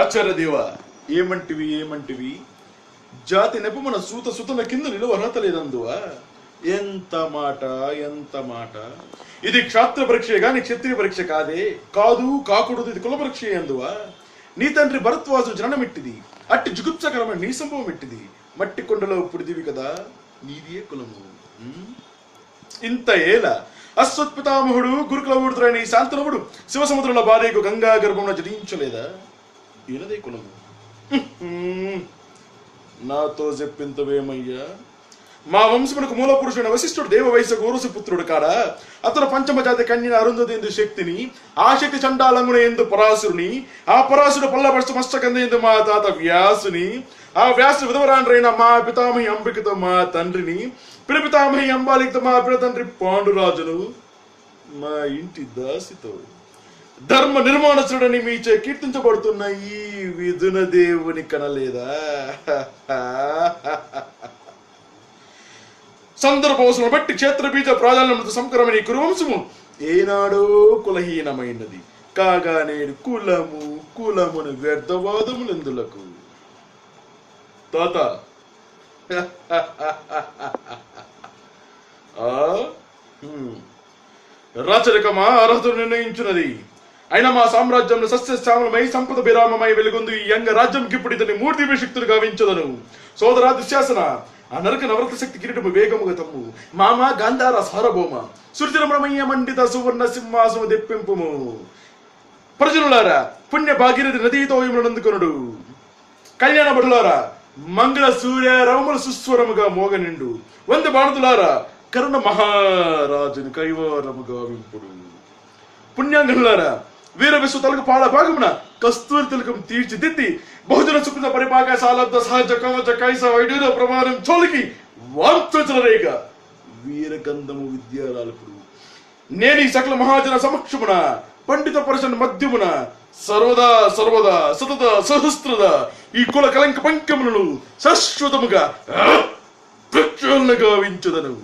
ఆచార్యదేవ, ఏమంటివి జాతి నెపమున సూత సుతన కింద నిలువ అర్హత లేదందువా? ఎంత మాట. ఇది క్షాత్ర పరీక్ష గాని క్షత్రియ పరీక్ష కాకూడదు. ఇది కుల పరీక్ష అందువా? నీ తండ్రి భరద్వాజు జననమిట్టిది, అట్టి జుగుప్సకరమైన నీ సంభవం ఇట్టిది. మట్టి కొండలో పుడిదివి కదా, నీదియే కులము. ఇంత ఏల అశ్వత్పితామహుడు గురుకుల ఊడుతున్న శాంతనవుడు శివసముద్రంలో భార్యకు గంగా గర్భంలో జడించలేదా? ఈయనదే కులము. నాతో చెప్పింతవేమయ్యా? మా వంశమునకు మూల పురుషుడు వశిష్ఠుడు దేవవైశ్య గోరుసి పుత్రుడు కాడా? అతను పంచమ జాతి కన్యన అరుంధతి ఎందు శక్తిని, ఆ శక్తి చండాలంగున ఎందు పరాశురుని, ఆ పరాశుడు పల్లపరచు మస్తకంద ఎందు మా తాత వ్యాసుని, ఆ వ్యాసు విధవరాండ్రైన మా పితామహి అంబికతో మా తండ్రిని, పితామహి అంబాలికతో మా తండ్రి పాండురాజును, మా ఇంటి దాసితో ధర్మ నిర్మాణసుడని మీచే కీర్తించబడుతున్న ఈ విధున దేవుని కనలేదా? సందర్భవసరం బట్టి క్షేత్ర బీజ ప్రాధాన్యత సంకరమైన కురువంశము ఏనాడో కులహీనమైనది కాగా నేడు కులమును వ్యర్థవాదములెందులకు. తాత రాచరికమా అర్హతను నిర్ణయించున్నది. అయినా మా సామ్రాజ్యంలో సస్యశ్యామలమై సంపద విరామమై వెలుగొందు ఈ యంగ రాజ్యంకి ఇప్పుడు ఇతని మూర్తి శక్తులు గావించదను. సోదరా దుశ్శాసన, ఆ నరక నవరత శక్తి కిరీటము వేగముగా తమ్ము. మామ గాంధార సారభౌమ సృజనమయ మండిత సువర్ణ సింహాసము దెప్పింపుము. ప్రజనులారా, పుణ్య భాగీరథి నదీతో అందుకొనుడు. కళ్యాణ భటులారా, మంగళ సూర్య రవములు సుస్వరముగా మోగనిండు. వంద బాణతులారా, కరుణ మహారాజుని కైవారముగా వింపుడు. పుణ్యాంగనులారా, వీర విశ్వ తలకు పాడ భాగమున కస్తూరి తిలకం తీర్చిదిద్ది బహుజన సుకృత పరిపాక సాలబ్ద సహజ కవచ కైస వైడూర ప్రమాణం చోలికి వాంఛలరేగా వీరగంధము విద్యారాలకుడు. నేను ఈ సకల మహాజన సమక్షమున పండిత పరిషత్ మధ్యమున సర్వదా సతత సహస్రద ఈ కుల కలంక పంకములను శాశ్వతముగా గావించుదను.